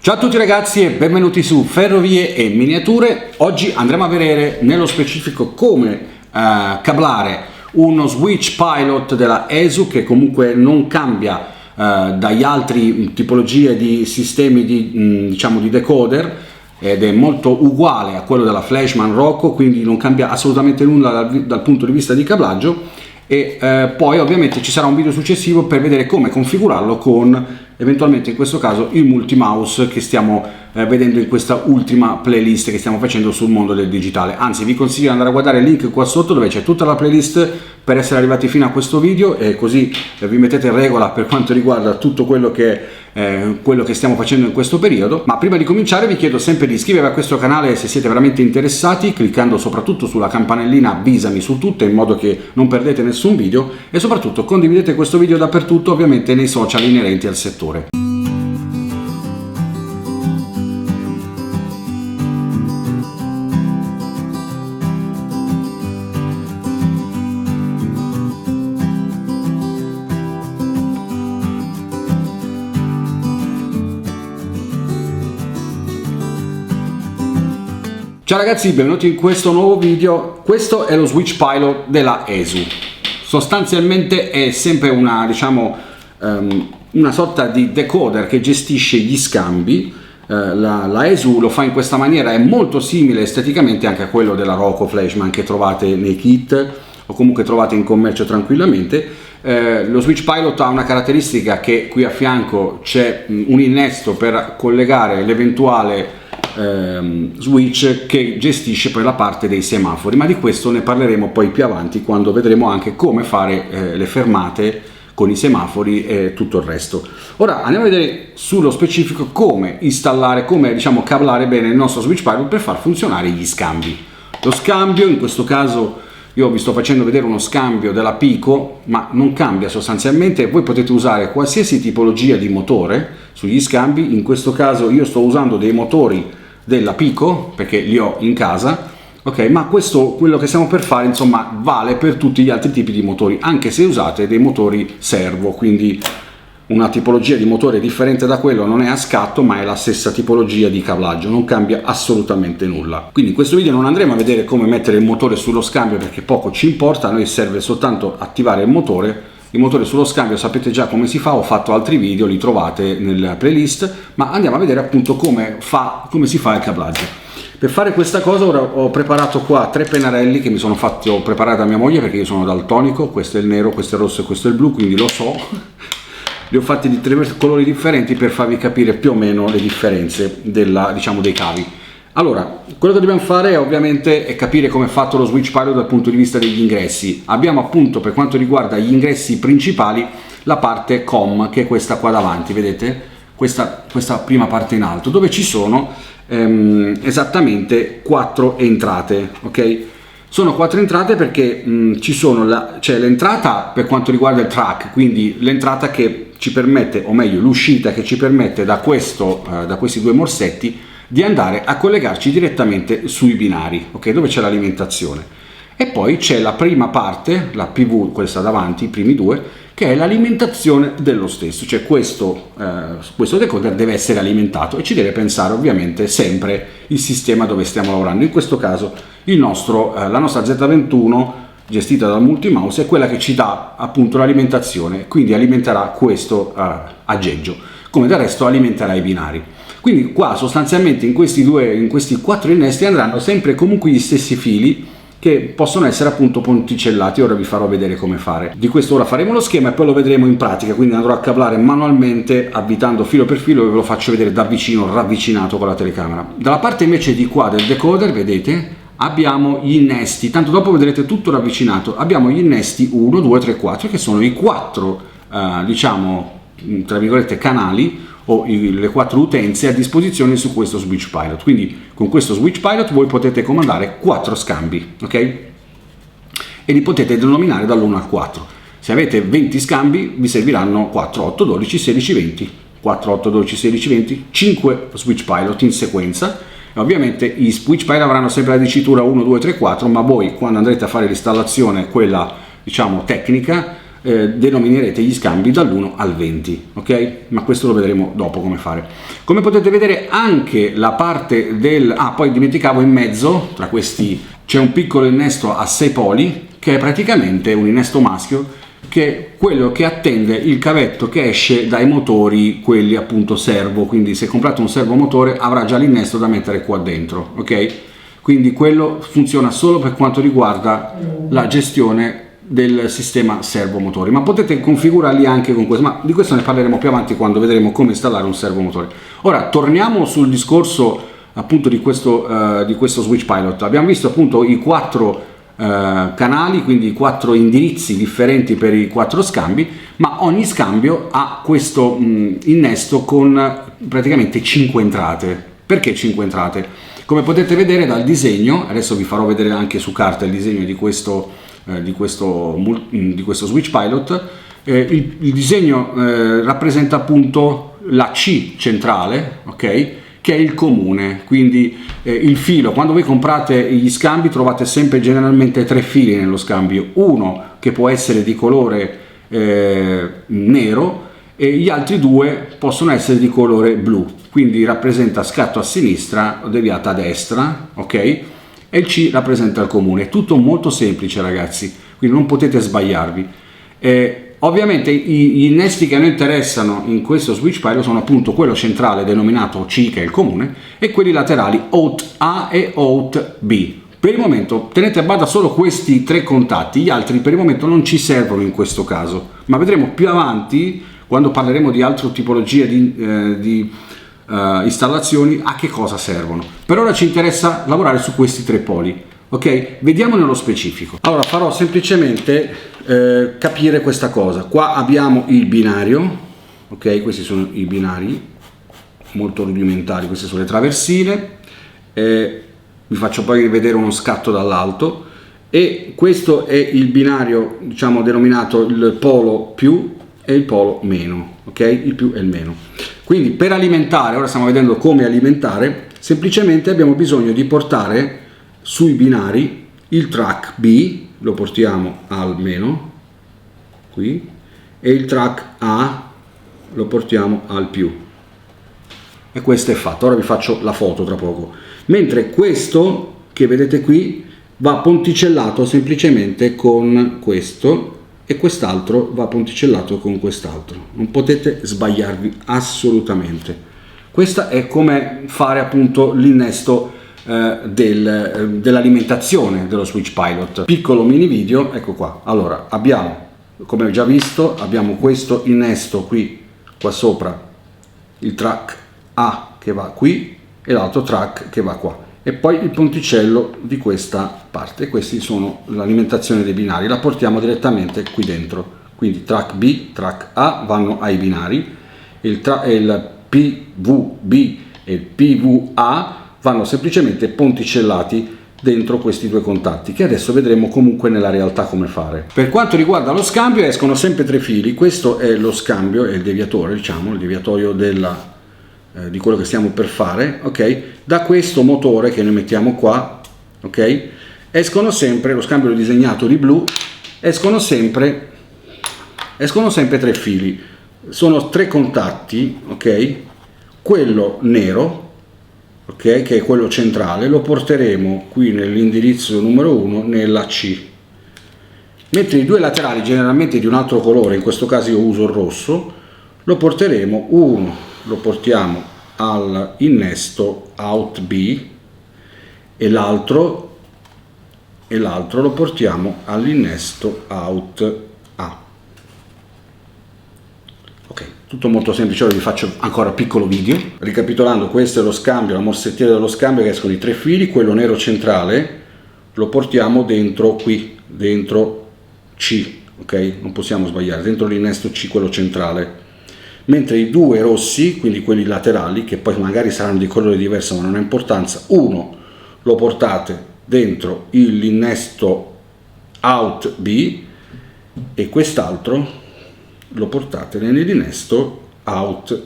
Ciao a tutti ragazzi e benvenuti su Ferrovie e Miniature. Oggi andremo a vedere nello specifico come cablare uno switch pilot della ESU che comunque non cambia dagli altri tipologie di sistemi di decoder ed è molto uguale a quello della Flashman Rocco, quindi non cambia assolutamente nulla dal punto di vista di cablaggio. E poi ovviamente ci sarà un video successivo per vedere come configurarlo con eventualmente in questo caso il multimouse che stiamo vedendo in questa ultima playlist che stiamo facendo sul mondo del digitale. Anzi, vi consiglio di andare a guardare il link qua sotto dove c'è tutta la playlist per essere arrivati fino a questo video, e così vi mettete in regola per quanto riguarda tutto quello che stiamo facendo in questo periodo. Ma prima di cominciare vi chiedo sempre di iscrivervi a questo canale se siete veramente interessati, cliccando soprattutto sulla campanellina avvisami su tutte in modo che non perdete nessun video, e soprattutto condividete questo video dappertutto, ovviamente nei social inerenti al settore. Ciao ragazzi, benvenuti in questo nuovo video. Questo è lo switch pilot della ESU. Sostanzialmente è sempre una sorta di decoder che gestisce gli scambi. La ESU lo fa in questa maniera, è molto simile esteticamente anche a quello della Rocco Flashman che trovate nei kit o comunque trovate in commercio tranquillamente. Lo switch pilot ha una caratteristica che qui a fianco c'è un innesto per collegare l'eventuale switch che gestisce poi la parte dei semafori, ma di questo ne parleremo poi più avanti quando vedremo anche come fare le fermate con i semafori e tutto il resto. Ora andiamo a vedere sullo specifico come installare, come cablare bene il nostro switch pilot per far funzionare gli scambi. Lo scambio, in questo caso io vi sto facendo vedere uno scambio della Pico, ma non cambia sostanzialmente. Voi potete usare qualsiasi tipologia di motore sugli scambi. In questo caso io sto usando dei motori della Pico perché li ho in casa, ok, ma quello che stiamo per fare insomma vale per tutti gli altri tipi di motori, anche se usate dei motori servo, quindi una tipologia di motore differente da quello, non è a scatto ma è la stessa tipologia di cablaggio, non cambia assolutamente nulla. Quindi in questo video non andremo a vedere come mettere il motore sullo scambio perché poco ci importa, a noi serve soltanto attivare il motore. Il motore sullo scambio sapete già come si fa, ho fatto altri video, li trovate nella playlist, ma andiamo a vedere appunto come si fa il cablaggio. Per fare questa cosa ora ho preparato qua 3 pennarelli che ho preparati da mia moglie perché io sono daltonico, questo è il nero, questo è il rosso e questo è il blu, quindi lo so. Li ho fatti di 3 colori differenti per farvi capire più o meno le differenze dei cavi. Allora, quello che dobbiamo fare ovviamente è capire come è fatto lo switch pilot dal punto di vista degli ingressi. Abbiamo appunto, per quanto riguarda gli ingressi principali, la parte COM, che è questa qua davanti, vedete? Questa prima parte in alto, dove ci sono esattamente 4 entrate, ok? Sono 4 entrate perché c'è l'entrata per quanto riguarda il track, quindi l'entrata che ci permette, o meglio l'uscita che ci permette da questi 2 morsetti di andare a collegarci direttamente sui binari, ok, dove c'è l'alimentazione. E poi c'è la prima parte, la PV, questa davanti, i primi 2, che è l'alimentazione dello stesso, cioè questo decoder deve essere alimentato e ci deve pensare ovviamente sempre il sistema dove stiamo lavorando. In questo caso la nostra Z21 gestita dal multimouse è quella che ci dà appunto l'alimentazione, quindi alimenterà questo aggeggio, come del resto alimenterà i binari. Quindi qua sostanzialmente in questi 4 innesti andranno sempre comunque gli stessi fili che possono essere appunto ponticellati. Ora vi farò vedere come fare. Di questo ora faremo lo schema e poi lo vedremo in pratica, quindi andrò a cablare manualmente avvitando filo per filo e ve lo faccio vedere da vicino, ravvicinato con la telecamera. Dalla parte invece di qua del decoder, vedete, abbiamo gli innesti, tanto dopo vedrete tutto ravvicinato. Abbiamo gli innesti 1, 2, 3, 4 che sono i 4 tra virgolette canali o le 4 utenze a disposizione su questo switch pilot. Quindi con questo switch pilot voi potete comandare 4 scambi, ok? E li potete denominare dall'1 al 4. Se avete 20 scambi vi serviranno 4, 8, 12, 16, 20. 4, 8, 12, 16, 20, 5 switch pilot in sequenza. E ovviamente i switch pilot avranno sempre la dicitura 1, 2, 3, 4, ma voi quando andrete a fare l'installazione, quella tecnica, denominerete gli scambi dall'1 al 20, ok? Ma questo lo vedremo dopo come fare. Come potete vedere anche la parte del... poi dimenticavo, in mezzo tra questi c'è un piccolo innesto a 6 poli che è praticamente un innesto maschio, che è quello che attende il cavetto che esce dai motori, quelli appunto servo. Quindi se comprate un servomotore avrà già l'innesto da mettere qua dentro, ok? Quindi quello funziona solo per quanto riguarda la gestione del sistema servomotori, ma potete configurarli anche con questo, ma di questo ne parleremo più avanti quando vedremo come installare un servomotore. Ora torniamo sul discorso appunto di questo switch pilot. Abbiamo visto appunto i 4 canali, quindi i 4 indirizzi differenti per i 4 scambi, ma ogni scambio ha questo innesto con praticamente 5 entrate. Perché 5 entrate? Come potete vedere dal disegno, adesso vi farò vedere anche su carta il disegno di questo switch pilot. Il disegno rappresenta appunto la C centrale, ok, che è il comune. Quindi il filo, quando voi comprate gli scambi trovate sempre generalmente 3 fili nello scambio, uno che può essere di colore nero e gli altri 2 possono essere di colore blu, quindi rappresenta scatto a sinistra o deviata a destra, ok? E il C rappresenta il comune. È tutto molto semplice, ragazzi, quindi non potete sbagliarvi. Ovviamente gli innesti che a noi interessano in questo switch pilot sono appunto quello centrale denominato C, che è il comune, e quelli laterali out A e out B. Per il momento tenete a bada solo questi 3 contatti, gli altri per il momento non ci servono in questo caso, ma vedremo più avanti, quando parleremo di altre tipologie di installazioni, a che cosa servono. Per ora ci interessa lavorare su questi 3 poli, ok? Vediamo nello specifico. Allora farò semplicemente capire questa cosa. Qua abbiamo il binario, ok? Questi sono i binari molto rudimentali, queste sono le traversine, vi faccio poi vedere uno scatto dall'alto, e questo è il binario, diciamo, denominato il polo più e il polo meno, ok? Il più e il meno. Quindi per alimentare, ora stiamo vedendo come alimentare, semplicemente abbiamo bisogno di portare sui binari il track B, lo portiamo al meno, qui, e il track A lo portiamo al più. E questo è fatto. Ora vi faccio la foto tra poco. Mentre questo che vedete qui va ponticellato semplicemente con questo, e quest'altro va ponticellato con quest'altro. Non potete sbagliarvi assolutamente. Questa è come fare appunto l'innesto dell'alimentazione dello switch pilot. Piccolo mini video, ecco qua. Allora abbiamo, come già visto, abbiamo questo innesto qui, qua sopra, il track A che va qui e l'altro track che va qua, e poi il ponticello di questa parte. Questi sono l'alimentazione dei binari, la portiamo direttamente qui dentro. Quindi track B, track A vanno ai binari, il PVB e il PVA vanno semplicemente ponticellati dentro questi 2 contatti, che adesso vedremo comunque nella realtà come fare. Per quanto riguarda lo scambio, escono sempre 3 fili. Questo è lo scambio, è il deviatore, diciamo, il deviatorio di quello che stiamo per fare, ok? Da questo motore che noi mettiamo qua, ok? Escono sempre, lo scambio è disegnato di blu, escono sempre 3 fili. Sono 3 contatti, ok? Quello nero, ok, che è quello centrale, lo porteremo qui nell'indirizzo numero 1 nella C, mentre i 2 laterali, generalmente di un altro colore, in questo caso io uso il rosso, lo porteremo, uno lo portiamo all'innesto out B e l'altro lo portiamo all'innesto out A. Ok, tutto molto semplice. Ora vi faccio ancora un piccolo video. Ricapitolando, questo è lo scambio, la morsettiera dello scambio, che escono i 3 fili. Quello nero centrale lo portiamo dentro qui, dentro C, ok? Non possiamo sbagliare, dentro l'innesto C, quello centrale. Mentre i 2 rossi, quindi quelli laterali, che poi magari saranno di colore diverso ma non ha importanza, uno lo portate dentro l'innesto out B e quest'altro lo portate nell'innesto out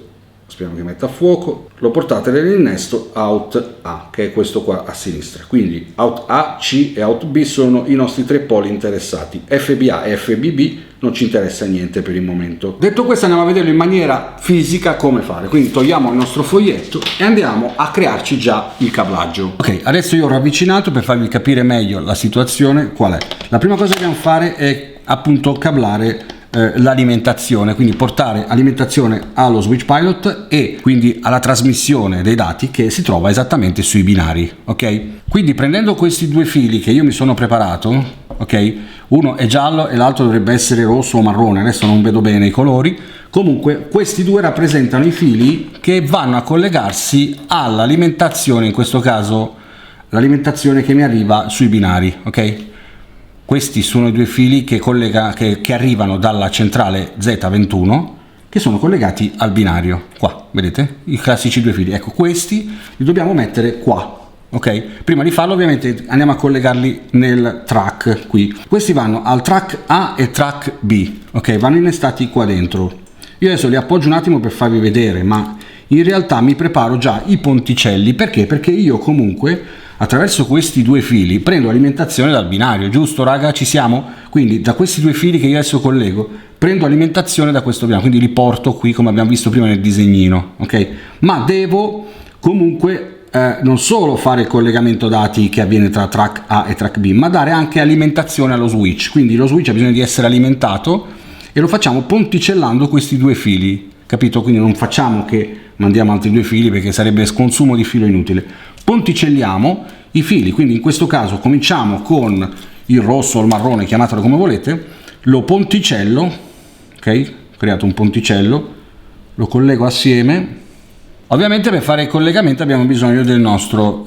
speriamo che metta a fuoco, lo portate nell'innesto out A, che è questo qua a sinistra. Quindi out A, C e out B sono i nostri 3 poli interessati. FBA e FBB non ci interessa niente per il momento. Detto questo, andiamo a vederlo in maniera fisica come fare. Quindi togliamo il nostro foglietto e andiamo a crearci già il cablaggio. Ok, adesso io ho ravvicinato per farvi capire meglio la situazione. Qual è? La prima cosa che dobbiamo fare è appunto cablare l'alimentazione, quindi portare alimentazione allo switch pilot e quindi alla trasmissione dei dati che si trova esattamente sui binari. Ok, quindi prendendo questi 2 fili che io mi sono preparato, ok, uno è giallo e l'altro dovrebbe essere rosso o marrone, adesso non vedo bene i colori. Comunque questi 2 rappresentano i fili che vanno a collegarsi all'alimentazione, in questo caso l'alimentazione che mi arriva sui binari. Ok, questi sono i 2 fili che arrivano dalla centrale Z21, che sono collegati al binario. Qua, vedete? I classici 2 fili. Ecco, questi li dobbiamo mettere qua. Ok? Prima di farlo ovviamente andiamo a collegarli nel track qui. Questi vanno al track A e track B. Ok? Vanno innestati qua dentro. Io adesso li appoggio un attimo per farvi vedere, ma in realtà mi preparo già i ponticelli. Perché? Perché io comunque attraverso questi 2 fili prendo alimentazione dal binario, giusto raga? Ci siamo? Quindi da questi 2 fili che io adesso collego prendo alimentazione da questo binario, quindi li porto qui come abbiamo visto prima nel disegnino, ok? Ma devo comunque non solo fare il collegamento dati che avviene tra track A e track B, ma dare anche alimentazione allo switch. Quindi lo switch ha bisogno di essere alimentato e lo facciamo ponticellando questi 2 fili, capito? Quindi non facciamo che mandiamo altri 2 fili perché sarebbe consumo di filo inutile. Ponticelliamo i fili, quindi in questo caso cominciamo con il rosso o il marrone, chiamatelo come volete, lo ponticello, ok? Ho creato un ponticello, lo collego assieme. Ovviamente per fare il collegamento abbiamo bisogno del nostro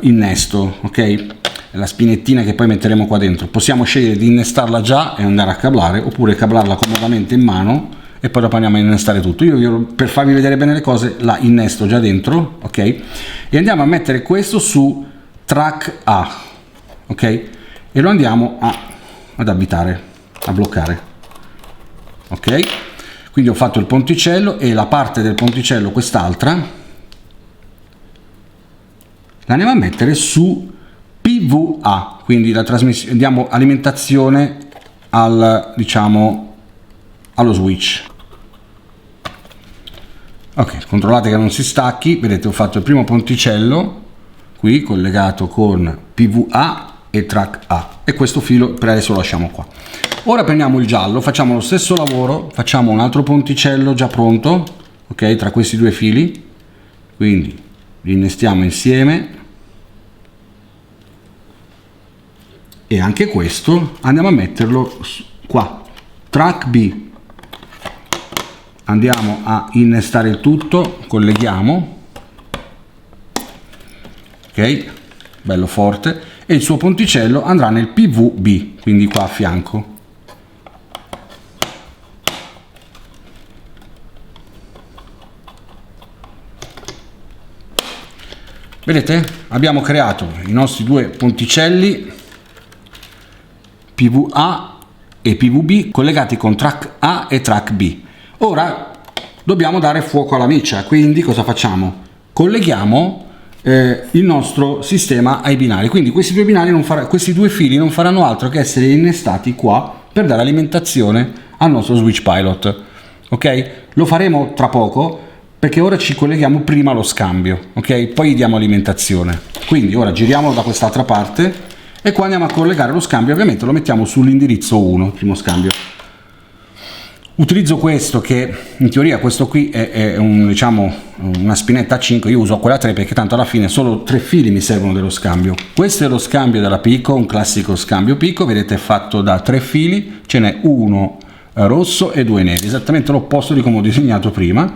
innesto, ok? La spinettina che poi metteremo qua dentro. Possiamo scegliere di innestarla già e andare a cablare, oppure cablarla comodamente in mano e poi dopo andiamo a innestare tutto. Io per farvi vedere bene le cose la innesto già dentro, ok? E andiamo a mettere questo su track A, ok? E lo andiamo ad avvitare, a bloccare, ok? Quindi ho fatto il ponticello e la parte del ponticello, quest'altra, la andiamo a mettere su PVA, quindi la trasmissione, diamo alimentazione al, diciamo, allo switch. Ok, controllate che non si stacchi. Vedete, ho fatto il primo ponticello qui collegato con PVA e track A, e questo filo per adesso lo lasciamo qua. Ora prendiamo il giallo, facciamo lo stesso lavoro, facciamo un altro ponticello già pronto, ok, tra questi 2 fili, quindi li innestiamo insieme e anche questo andiamo a metterlo qua, track B. Andiamo a innestare il tutto, colleghiamo, ok, bello forte, e il suo ponticello andrà nel PVB, quindi qua a fianco. Vedete? Abbiamo creato i nostri 2 ponticelli PVA e PVB collegati con track A e track B. Ora dobbiamo dare fuoco alla miccia, quindi cosa facciamo? Colleghiamo il nostro sistema ai binari, quindi questi 2 binari questi 2 fili non faranno altro che essere innestati qua per dare alimentazione al nostro switch pilot, ok? Lo faremo tra poco perché ora ci colleghiamo prima allo scambio, ok? Poi gli diamo alimentazione. Quindi ora giriamo da quest'altra parte e qua andiamo a collegare lo scambio. Ovviamente lo mettiamo sull'indirizzo 1, primo scambio. Utilizzo questo, che in teoria questo qui è diciamo una spinetta a 5, io uso quella 3 perché tanto alla fine solo 3 fili mi servono dello scambio. Questo è lo scambio della Pico, un classico scambio Pico, vedete, è fatto da 3 fili, ce n'è uno rosso e 2 neri, esattamente l'opposto di come ho disegnato prima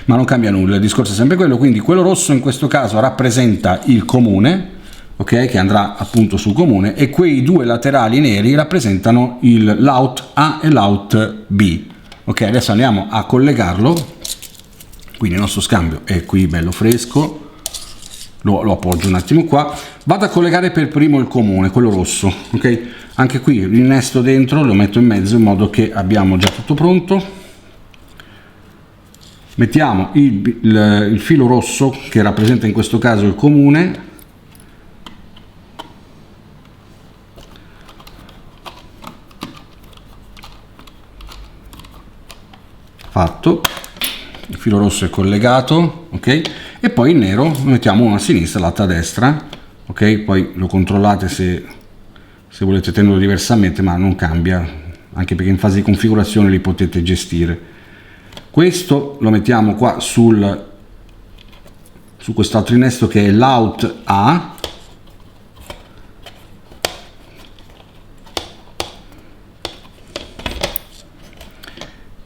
ma non cambia nulla, il discorso è sempre quello. Quindi quello rosso in questo caso rappresenta il comune, ok, che andrà appunto sul comune, e quei 2 laterali neri rappresentano l'out A e l'out B. Ok, adesso andiamo a collegarlo, quindi il nostro scambio è qui bello fresco, lo appoggio un attimo qua, vado a collegare per primo il comune, quello rosso, ok? Anche qui l'innesto dentro, lo metto in mezzo in modo che abbiamo già tutto pronto. mettiamo il filo rosso che rappresenta in questo caso il comune, fatto, il filo rosso è collegato, ok, e poi il nero lo mettiamo uno a sinistra e l'altro a destra, ok, poi lo controllate se volete tenerlo diversamente, ma non cambia, anche perché in fase di configurazione li potete gestire. Questo lo mettiamo qua su quest'altro innesto che è l'out A,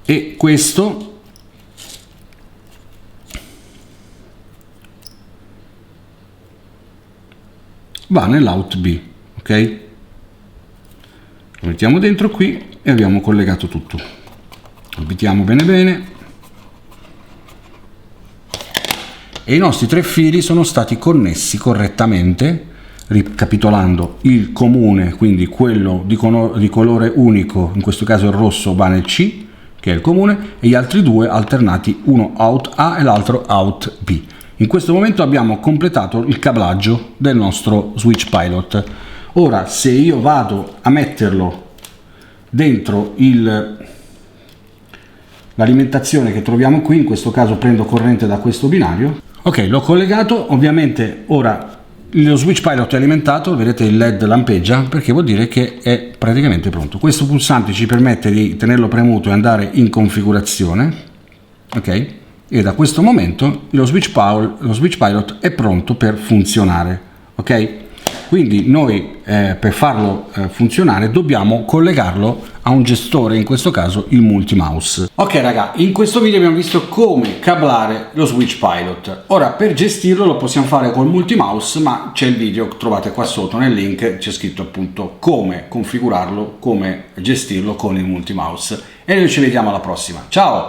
e questo va nell'out B, ok? Lo mettiamo dentro qui e abbiamo collegato tutto. Abitiamo bene bene e i nostri 3 fili sono stati connessi correttamente, ricapitolando: il comune, quindi quello di colore unico, in questo caso il rosso, va nel C, che è il comune, e gli altri 2 alternati, uno out A e l'altro out B. In questo momento abbiamo completato il cablaggio del nostro switch pilot. Ora, se io vado a metterlo dentro l'alimentazione che troviamo qui, in questo caso prendo corrente da questo binario, ok, l'ho collegato. Ovviamente ora lo switch pilot è alimentato, vedete il LED lampeggia, perché vuol dire che è praticamente pronto. Questo pulsante ci permette di tenerlo premuto e andare in configurazione, ok, e da questo momento lo switch pilot è pronto per funzionare, ok. Quindi noi per farlo funzionare dobbiamo collegarlo a un gestore, in questo caso il multimouse. Ok raga, in questo video abbiamo visto come cablare lo switch pilot. Ora, per gestirlo lo possiamo fare col multimouse, ma c'è il video, trovate qua sotto nel link, c'è scritto appunto come configurarlo, come gestirlo con il multimouse. E noi ci vediamo alla prossima, ciao!